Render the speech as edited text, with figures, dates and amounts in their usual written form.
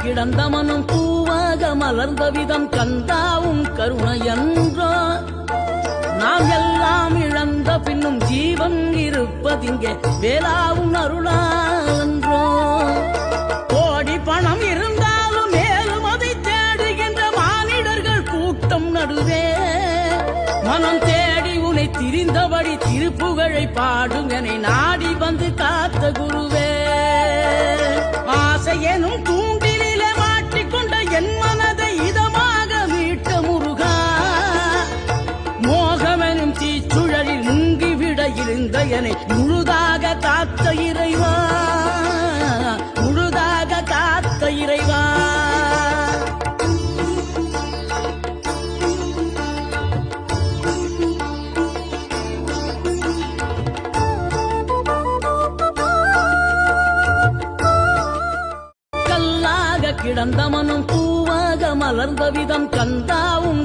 கிடந்த மனம் பூவாக மலர்ந்த விதம் கந்தாவும் கருணையன்றோ. நாம் எல்லாம் இழந்த பின்னும் ஜீவன் இருப்பதிங்கே வேளாவும் அருளான்றோ. கோடி பணம் இருந்தாலும் மேலும் அதை தேடுகின்ற மானிடர்கள் கூட்டம் நடுவே மனம் தேடி உனை திரிந்தபடி திருப்புகழை பாடுங்கனை நாடி வந்து காத்த குருவே. ஆசை எனும் தூண்டிலே மாட்டிக்கொண்ட என் மனதை இதமாக மீட்ட முருகா. மோகமெனும் தீச்சுழலில் முங்கிவிட இருந்த என்னை முழுதாக காத்த இறைவா, முழுதாக காத்த இறைவா. கிடந்த மனம் பூவாக மலர்ந்த விதம் கந்தாவும்